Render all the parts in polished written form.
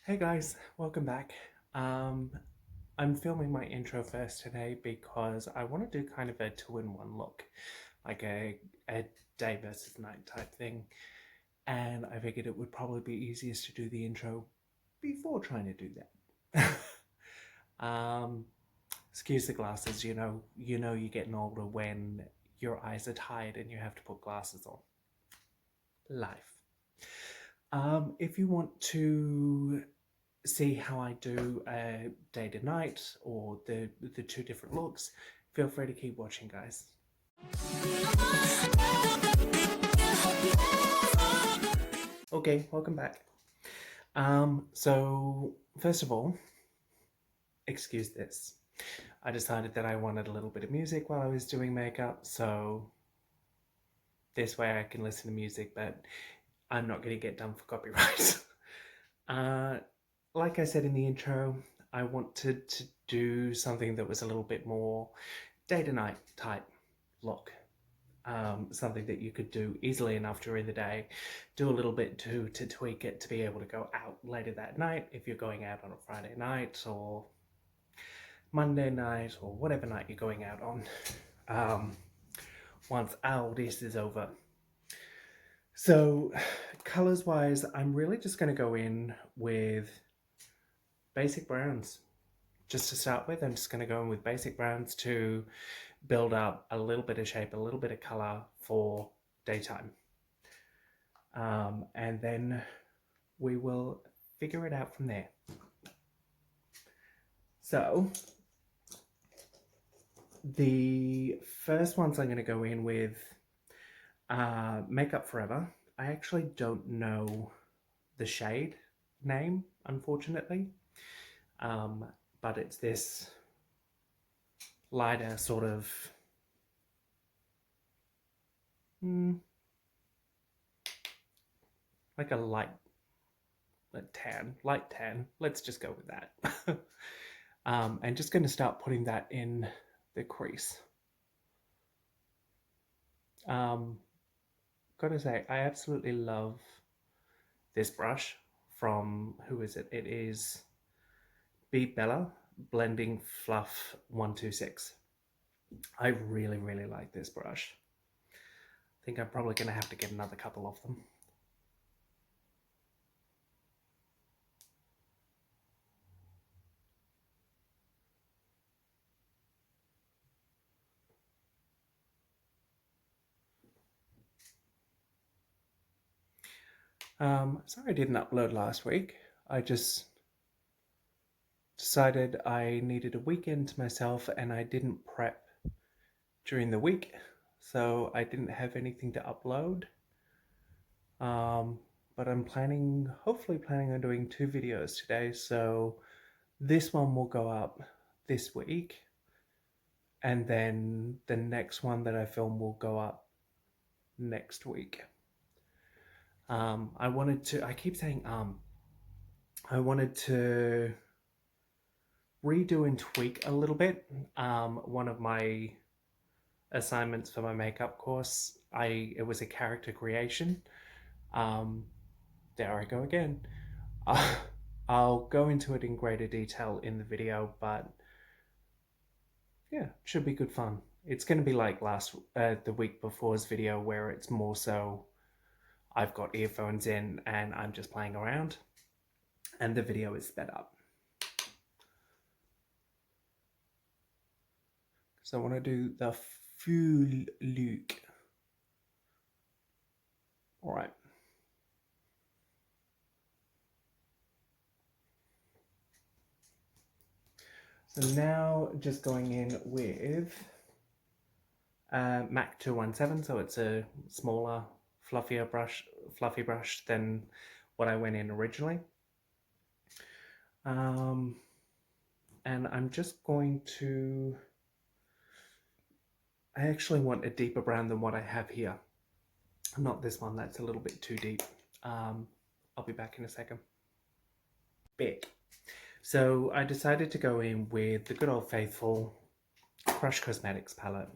Hey guys, welcome back. Um, I'm filming my intro first today because I want to do kind of a two-in-one look, like a day versus night type thing. And I figured it would probably be easiest to do the intro before trying to do that. um, Excuse the glasses, you know you're getting older when your eyes are tired and you have to put glasses on. Life. If you want to see how I do day to night or the two different looks, feel free to keep watching, guys. Okay, welcome back. So first of all, excuse this. I decided that I wanted a little bit of music while I was doing makeup, so this way I can listen to music, but I'm not going to get done for copyright. uh, like I said in the intro, I wanted to do something that was a little bit more day to night type look. Something that you could do easily enough during the day, do a little bit to tweak it to be able to go out later that night if you're going out on a Friday night or Monday night or whatever night you're going out on, once all this is over. So colors wise, I'm really just going to go in with basic browns. Just to start with, I'm just going to go in with basic browns to build up a little bit of shape, a little bit of color for daytime. And then we will figure it out from there. So the first ones I'm going to go in with Makeup Forever. I actually don't know the shade name, unfortunately, but it's this lighter sort of like a light tan. Let's just go with that. And just going to start putting that in the crease. Gotta say, I absolutely love this brush from, who is it? It is Be Bella Blending Fluff 126. I really, really like this brush. I think I'm probably going to have to get another couple of them. Sorry I didn't upload last week. I just decided I needed a weekend to myself and I didn't prep during the week, so I didn't have anything to upload. But I'm hopefully planning on doing 2 videos today, so this one will go up this week, and then the next one that I film will go up next week. I keep saying I wanted to redo and tweak a little bit. One of my assignments for my makeup course, it was a character creation. There I go again. I'll go into it in greater detail in the video, but yeah, should be good fun. It's going to be like the week before's video, where it's more so I've got earphones in and I'm just playing around, and the video is sped up. So I want to do the full look. All right. So now just going in with MAC 217, so it's a smaller, fluffy brush than what I went in originally. And I'm just going to, I actually want a deeper brown than what I have here. Not this one, that's a little bit too deep. I'll be back in a second. So I decided to go in with the good old faithful Crush Cosmetics palette,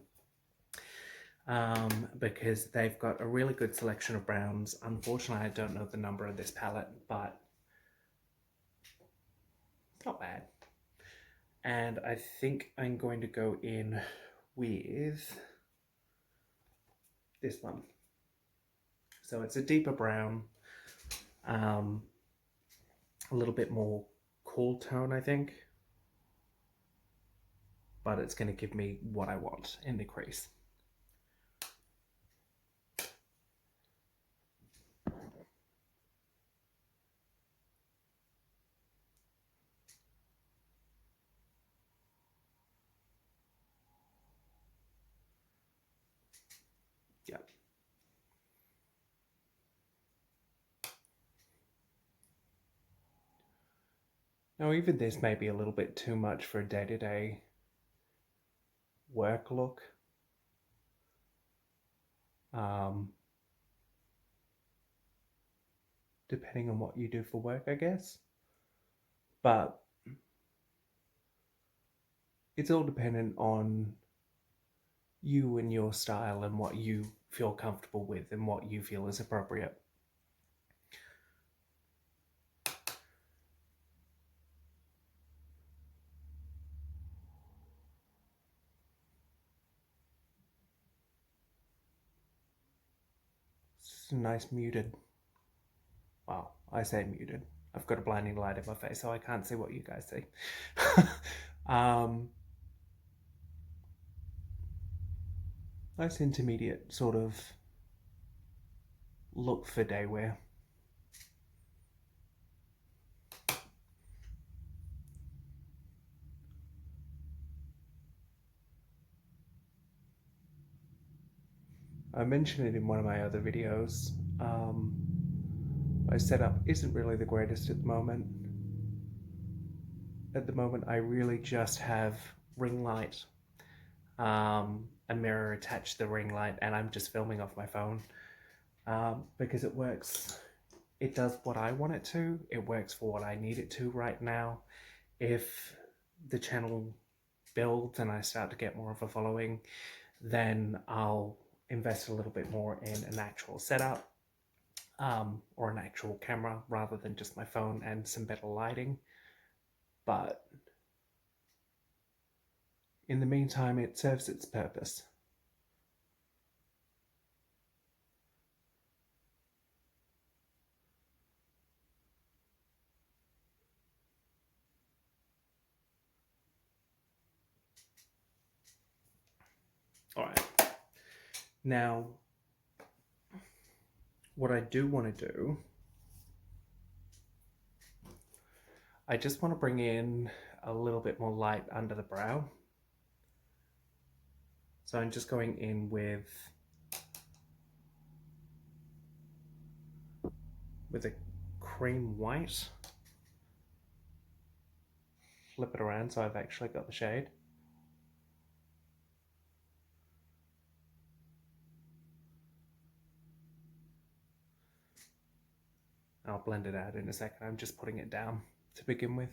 because they've got a really good selection of browns. Unfortunately, I don't know the number of this palette, but Not bad. And I think I'm going to go in with this one. So it's a deeper brown, a little bit more cool tone, I think. But it's going to give me what I want in the crease. Yep. Now even this may be a little bit too much for a day-to-day work look. Depending on what you do for work, I guess. But it's all dependent on you and your style and what you feel comfortable with and what you feel is appropriate. It's a nice muted. Well, I say muted. I've got a blinding light in my face, so I can't see what you guys see. Nice intermediate sort of look for day wear. I mentioned it in one of my other videos. My setup isn't really the greatest at the moment. At the moment, I really just have ring light, a mirror attached to the ring light, and I'm just filming off my phone because it works. It does what I want it to. It works for what I need it to right now. If the channel builds and I start to get more of a following, then I'll invest a little bit more in an actual setup or an actual camera rather than just my phone and some better lighting. But in the meantime, it serves its purpose. All right. Now, what I do want to do, I just want to bring in a little bit more light under the brow. So I'm just going in with a cream white. Flip it around so I've actually got the shade. I'll blend it out in a second. I'm just putting it down to begin with.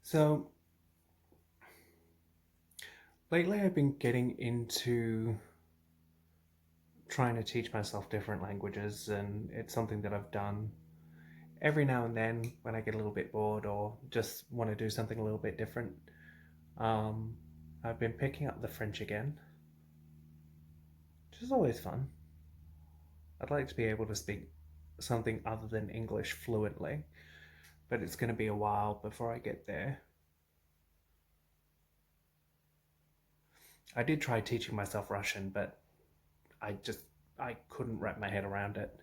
So lately I've been getting into trying to teach myself different languages, and it's something that I've done every now and then when I get a little bit bored or just want to do something a little bit different. I've been picking up the French again, which is always fun. I'd like to be able to speak something other than English fluently, but it's going to be a while before I get there. I did try teaching myself Russian, but I couldn't wrap my head around it.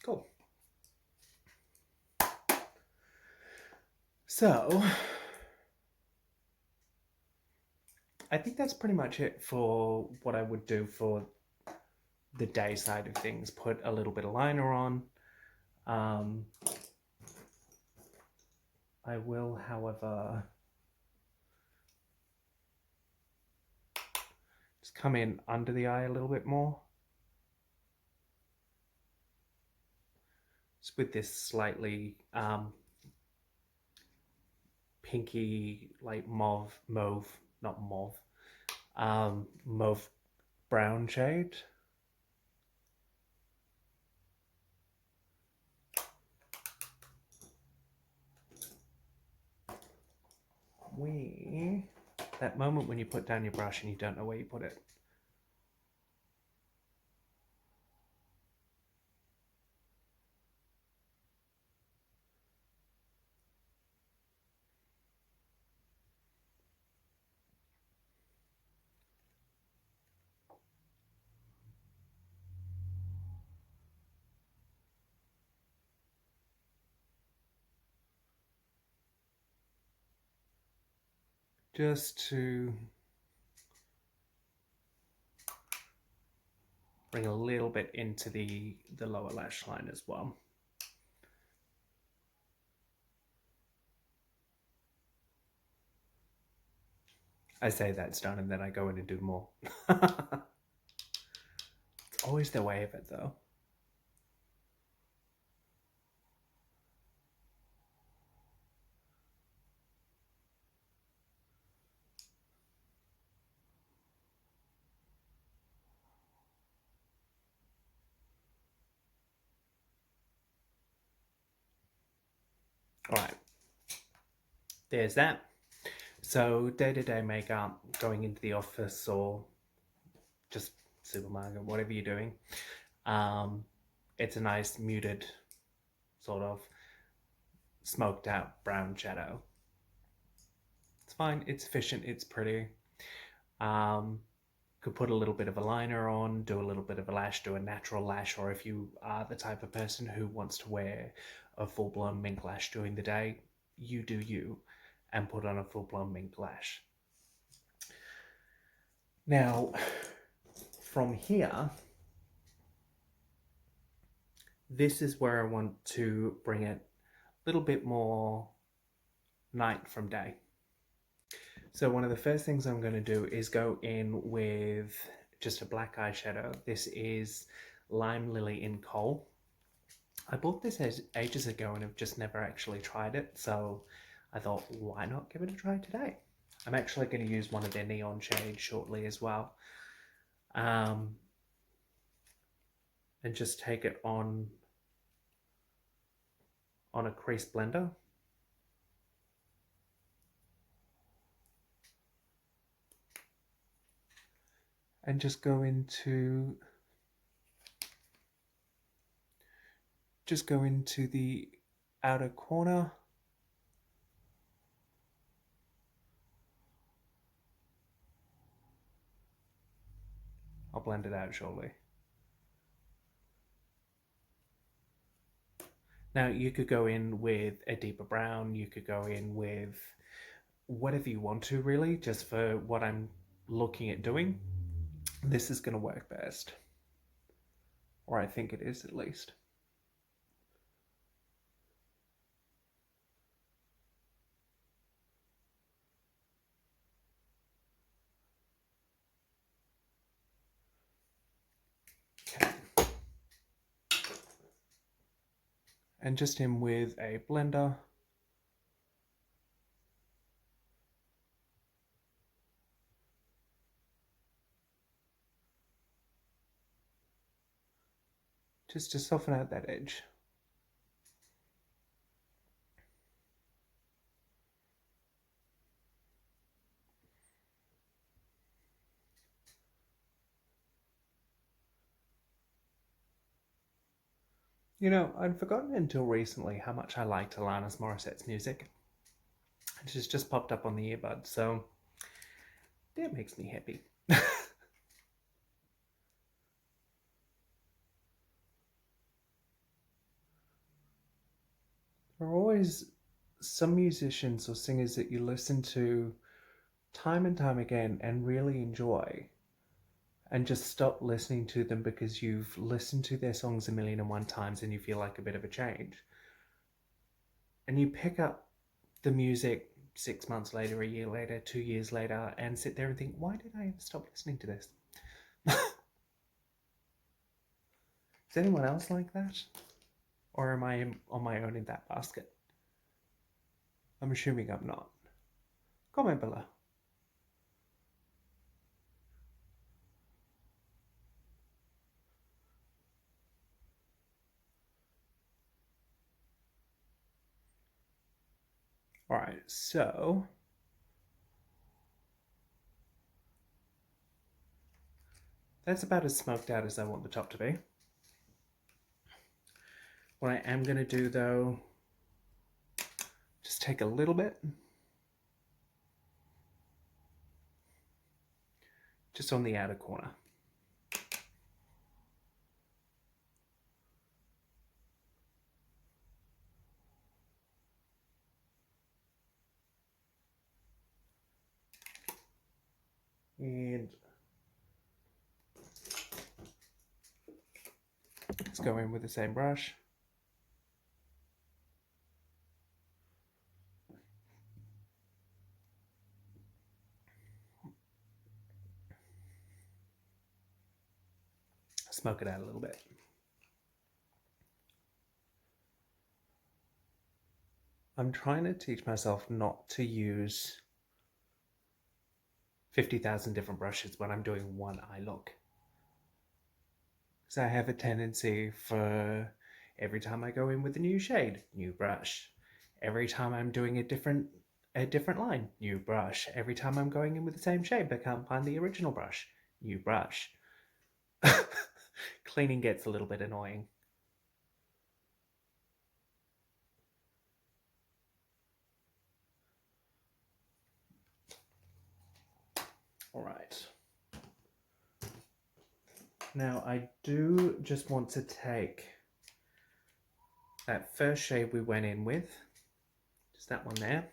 Cool. So, I think that's pretty much it for what I would do for the day side of things. Put a little bit of liner on. I will, however, come in under the eye a little bit more. Just with this slightly pinky, like mauve, not mauve, mauve brown shade. That moment when you put down your brush and you don't know where you put it. Just to bring a little bit into the lower lash line as well. I say that's done and then I go in and do more. It's always the way of it though. All right, there's that. So day-to-day makeup, going into the office or just supermarket, whatever you're doing, it's a nice muted sort of smoked out brown shadow. It's fine, it's efficient, it's pretty. Could put a little bit of a liner on, do a little bit of a lash, do a natural lash, or if you are the type of person who wants to wear a full-blown mink lash during the day, you do you, and put on a full-blown mink lash. Now, from here, this is where I want to bring it a little bit more night from day. So one of the first things I'm going to do is go in with just a black eyeshadow. This is Limelily in Coal. I bought this ages ago and have just never actually tried it, so I thought, why not give it a try today? I'm actually going to use one of their neon shades shortly as well. And just take it on a crease blender. And just go into the outer corner. I'll blend it out shortly. Now you could go in with a deeper brown, you could go in with whatever you want to really, just for what I'm looking at doing. This is going to work best. Or I think it is at least. Okay. And just in with a blender. Just to soften out that edge. You know, I'd forgotten until recently how much I liked Alanis Morissette's music. It just popped up on the earbud, so that makes me happy. There are always some musicians or singers that you listen to time and time again and really enjoy, and just stop listening to them because you've listened to their songs 1,000,001 times and you feel like a bit of a change. And you pick up the music 6 months later, a year later, 2 years later, and sit there and think, why did I ever stop listening to this? Is anyone else like that? Or am I on my own in that basket? I'm assuming I'm not. Comment below. Alright, so that's about as smoked out as I want the top to be. What I am going to do though, just take a little bit, just on the outer corner. And let's go in with the same brush. Smoke it out a little bit. I'm trying to teach myself not to use 50,000 different brushes when I'm doing one eye look. So I have a tendency for every time I go in with a new shade, new brush. Every time I'm doing a different line, new brush. Every time I'm going in with the same shade but can't find the original brush, new brush. Cleaning gets a little bit annoying. All right. Now I do just want to take that first shade we went in with, just that one there,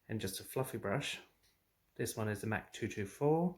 and just a fluffy brush. This one is the MAC 224.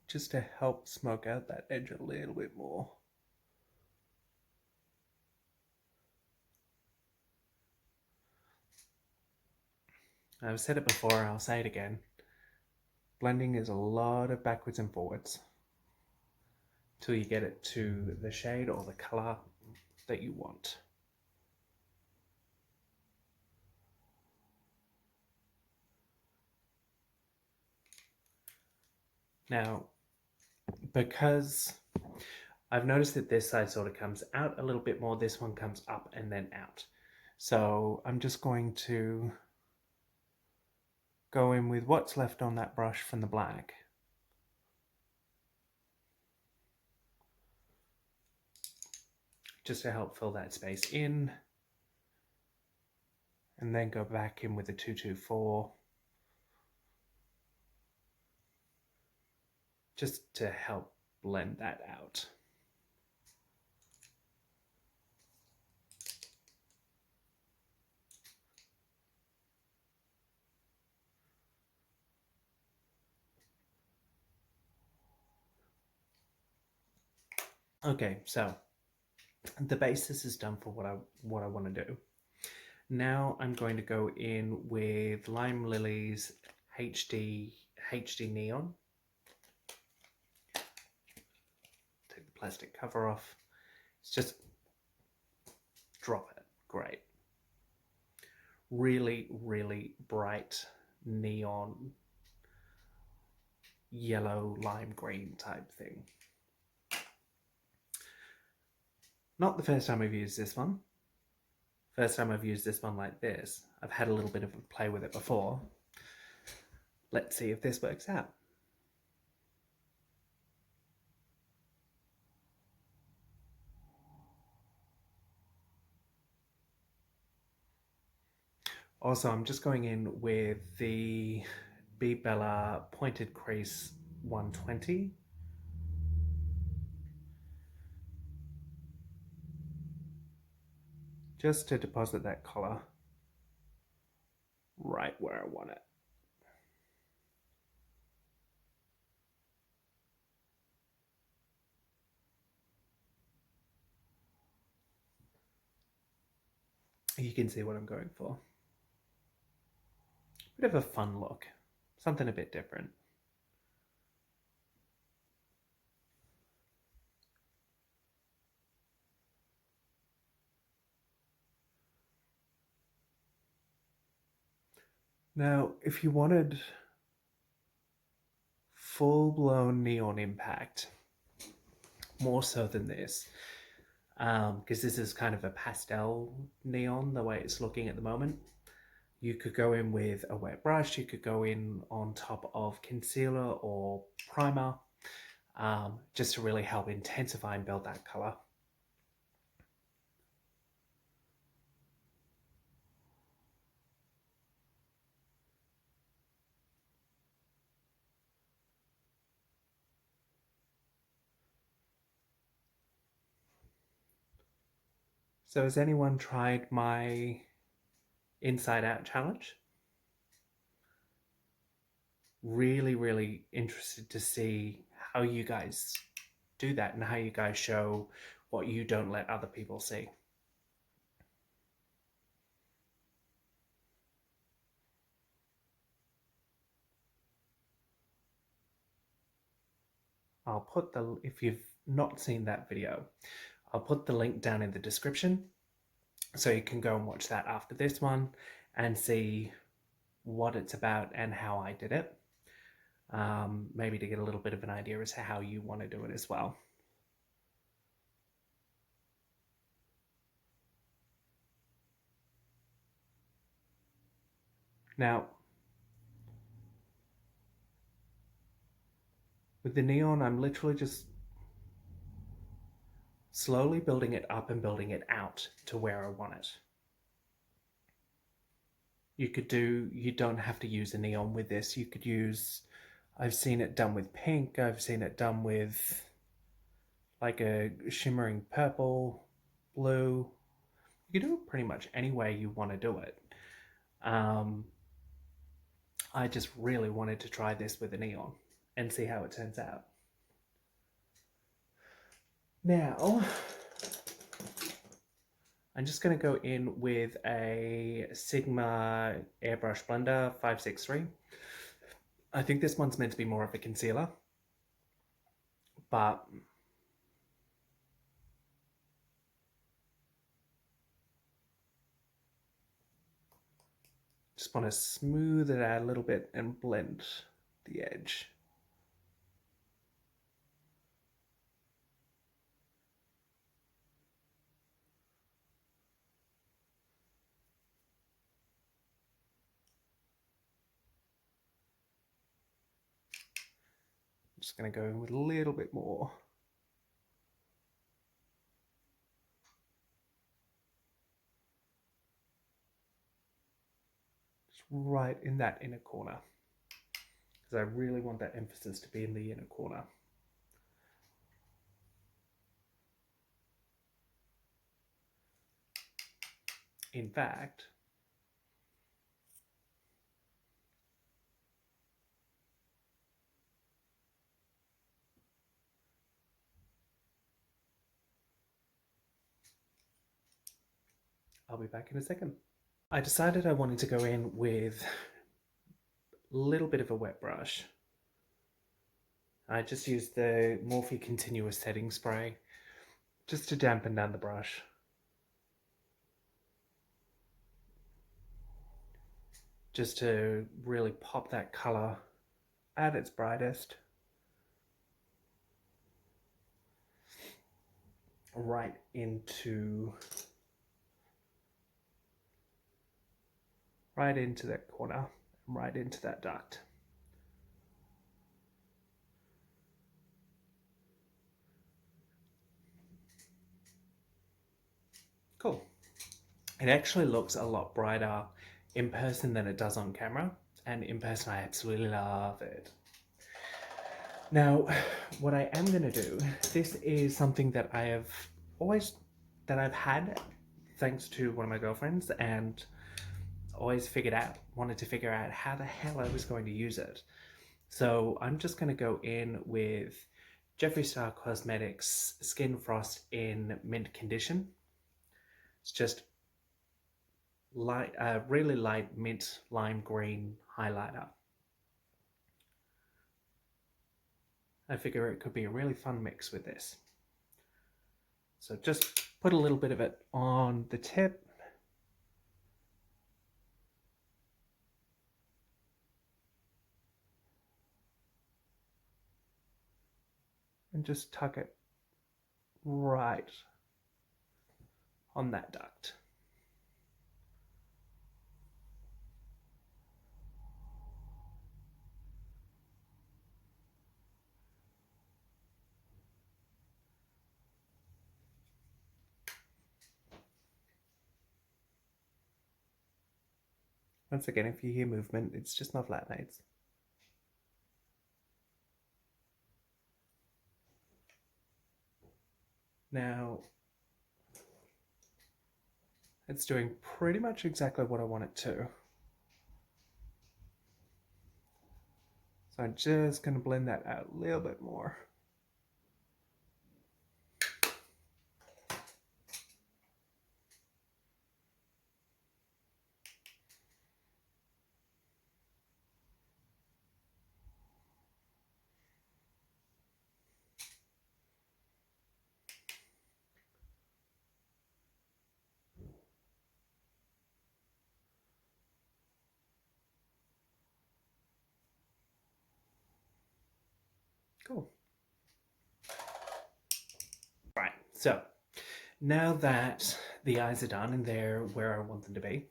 Just to help smoke out that edge a little bit more. I've said it before, I'll say it again. Blending is a lot of backwards and forwards till you get it to the shade or the color that you want. Now, because I've noticed that this side sort of comes out a little bit more, this one comes up and then out. So I'm just going to go in with what's left on that brush from the black. Just to help fill that space in. And then go back in with the 224. Just to help blend that out. Okay, so the basis is done for what I want to do. Now I'm going to go in with Limelily's HD Neon. Take the plastic cover off. It's just drop it. Great. Really, really bright neon yellow lime green type thing. Not the first time I've used this one. First time I've used this one like this. I've had a little bit of a play with it before. Let's see if this works out. Also, I'm just going in with the B Bella Pointed Crease 120. just to deposit that colour right where I want it. You can see what I'm going for. Bit of a fun look, something a bit different. Now, if you wanted full-blown neon impact, more so than this, because this is kind of a pastel neon, the way it's looking at the moment, you could go in with a wet brush, you could go in on top of concealer or primer, just to really help intensify and build that color. So has anyone tried my Inside Out challenge? Really interested to see how you guys do that and how you guys show what you don't let other people see. I'll put if you've not seen that video, I'll put the link down in the description so you can go and watch that after this one and see what it's about and how I did it. Maybe to get a little bit of an idea as to how you want to do it as well. Now, with the neon, I'm literally just slowly building it up and building it out to where I want it. You don't have to use a neon with this. You could use, I've seen it done with pink, I've seen it done with like a shimmering purple, blue. You can do it pretty much any way you want to do it. I just really wanted to try this with a neon and see how it turns out. Now, I'm just going to go in with a Sigma Airbrush Blender 563. I think this one's meant to be more of a concealer, but just want to smooth it out a little bit and blend the edge. I'm just going to go in with a little bit more. Just right in that inner corner, because I really want that emphasis to be in the inner corner. In fact, I'll be back in a second. I decided I wanted to go in with a little bit of a wet brush. I just used the Morphe Continuous Setting Spray just to dampen down the brush. Just to really pop that color at its brightest. Right into that corner, right into that duct. Cool. It actually looks a lot brighter in person than it does on camera, and in person I absolutely love it. Now, what I am going to do, this is something that I've had thanks to one of my girlfriends, and always wanted to figure out how the hell I was going to use it. So I'm just going to go in with Jeffree Star Cosmetics Skin Frost in Mint Condition. It's just light, really light mint lime green highlighter. I figure it could be a really fun mix with this. So just put a little bit of it on the tip. And just tuck it right on that duct. Once again, if you hear movement, it's just my flatmates. Now, it's doing pretty much exactly what I want it to. So I'm just going to blend that out a little bit more. Cool. Right, so now that the eyes are done and they're where I want them to be,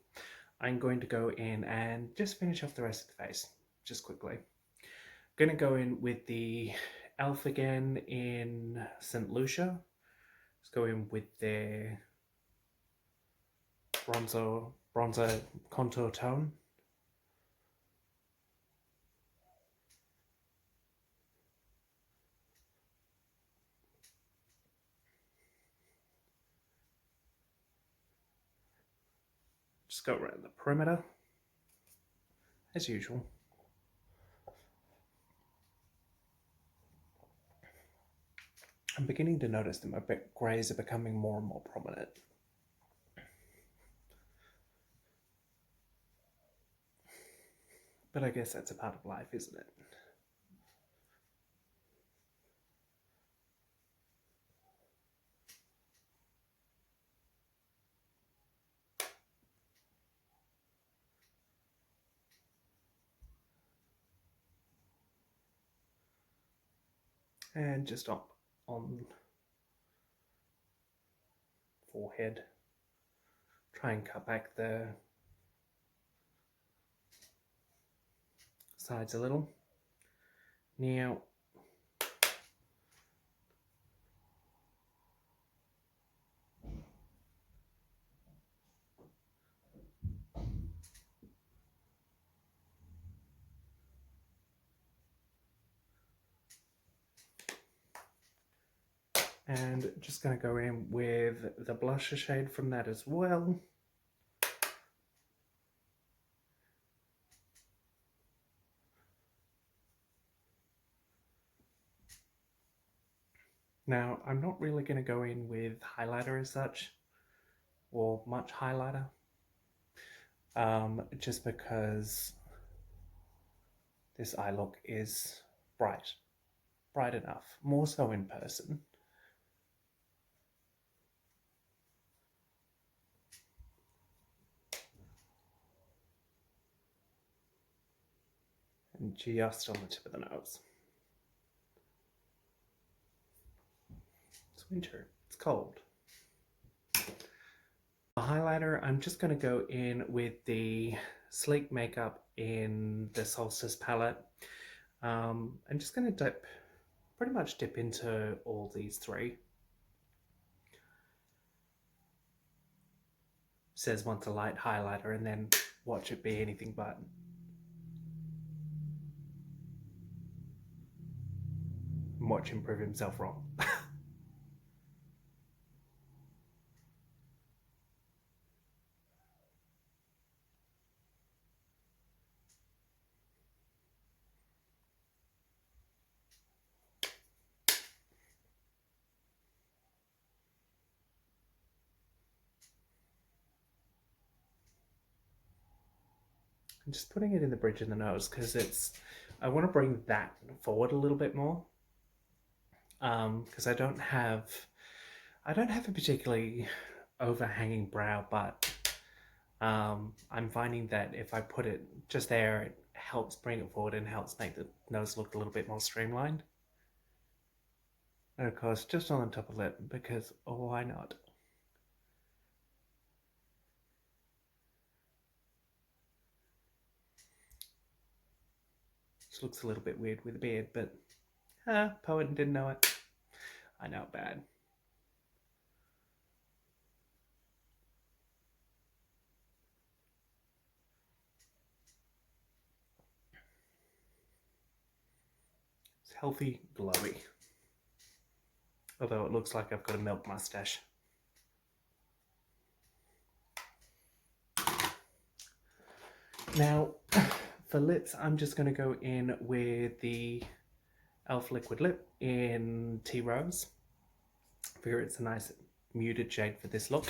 I'm going to go in and just finish off the rest of the face, just quickly. I'm going to go in with the e.l.f. again in St. Lucia. Let's go in with their bronzer contour tone. Just go around the perimeter, as usual. I'm beginning to notice that my greys are becoming more and more prominent. But I guess that's a part of life, isn't it? And just on forehead, try and cut back the sides a little. Now, and just going to go in with the blusher shade from that as well. Now, I'm not really going to go in with highlighter as such, or much highlighter, just because this eye look is bright enough, more so in person. And just on the tip of the nose. It's winter, it's cold. The highlighter, I'm just going to go in with the Sleek Makeup in the Solstice palette. I'm just going to pretty much dip into all these three. It says want a light highlighter and then watch it be anything but. And watch him prove himself wrong. I'm just putting it in the bridge of the nose because I want to bring that forward a little bit more. Because I don't have a particularly overhanging brow, but I'm finding that if I put it just there, it helps bring it forward and helps make the nose look a little bit more streamlined. And of course, just on the top of the lip, because why not? This looks a little bit weird with a beard, but poet didn't know it. I know, bad. It's healthy, glowy. Although it looks like I've got a milk mustache. Now, for lips, I'm just going to go in with the e.l.f. Liquid Lip in Tea Rose. I figure it's a nice muted shade for this look.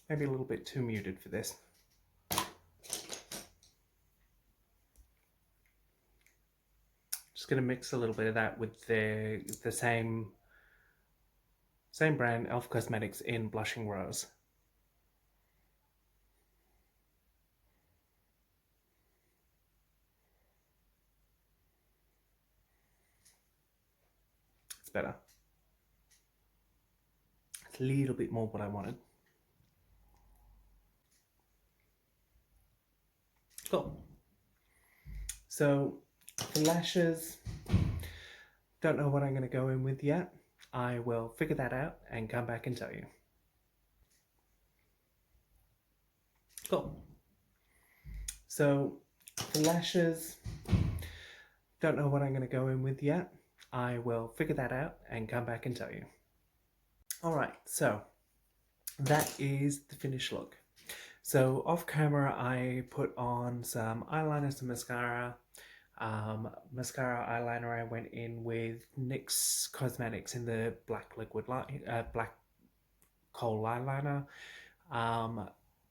Maybe a little bit too muted for this. Just going to mix a little bit of that with the same brand, e.l.f. Cosmetics in Blushing Rose. It's better. It's a little bit more what I wanted. Cool. So for lashes, don't know what I'm going to go in with yet. I will figure that out and come back and tell you. Cool. So for lashes, don't know what I'm going to go in with yet. I will figure that out and come back and tell you. Alright, so that is the finished look. So off camera I put on some eyeliner, some mascara. Mascara eyeliner I went in with NYX Cosmetics in the black liquid black kohl eyeliner.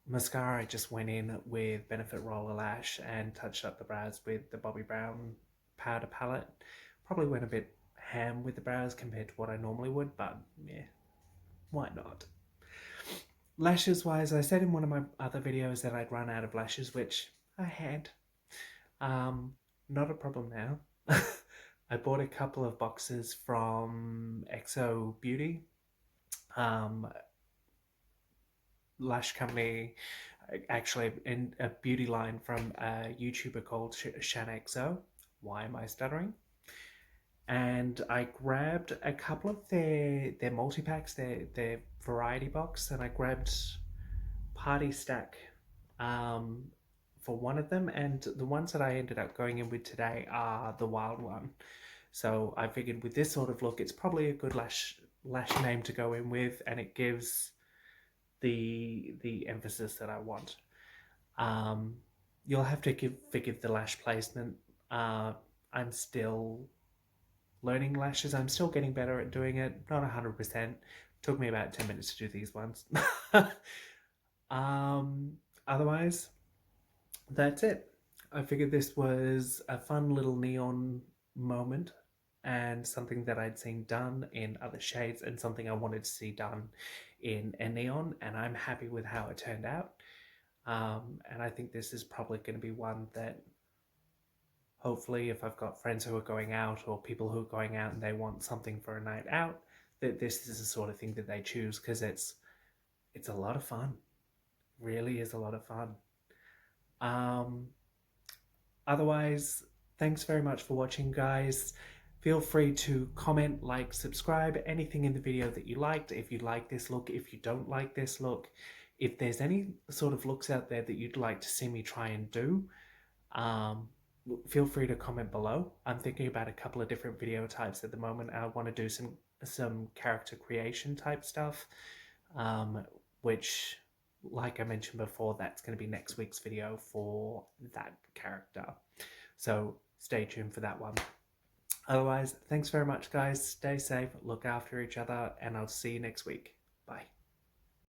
Mascara I just went in with Benefit Roller Lash and touched up the brows with the Bobbi Brown powder palette. Probably went a bit ham with the brows compared to what I normally would, but yeah, why not? Lashes wise, I said in one of my other videos that I'd run out of lashes, which I had. Not a problem now. I bought a couple of boxes from XO Beauty, lash company, actually in a beauty line from a YouTuber called ShanXO. Why am I stuttering? And I grabbed a couple of their multi-packs, their variety box, and I grabbed Party Stack for one of them, and the ones that I ended up going in with today are the Wild One. So I figured with this sort of look, it's probably a good lash name to go in with, and it gives the emphasis that I want. You'll have to forgive the lash placement. I'm still learning lashes. I'm still getting better at doing it. Not 100%. Took me about 10 minutes to do these ones. Otherwise, that's it. I figured this was a fun little neon moment and something that I'd seen done in other shades and something I wanted to see done in a neon, and I'm happy with how it turned out. And I think this is probably going to be one that hopefully if I've got friends who are going out or people who are going out and they want something for a night out, that this is the sort of thing that they choose, because it's a lot of fun. Really is a lot of fun. Otherwise, thanks very much for watching, guys. Feel free to comment, like, subscribe, anything in the video that you liked. If you like this look, if you don't like this look, if there's any sort of looks out there that you'd like to see me try and do, feel free to comment below. I'm thinking about a couple of different video types at the moment. I want to do some character creation type stuff, um, which, like I mentioned before, that's going to be next week's video for that character. So stay tuned for that one. Otherwise, thanks very much, guys. Stay safe, look after each other, and I'll see you next week. Bye.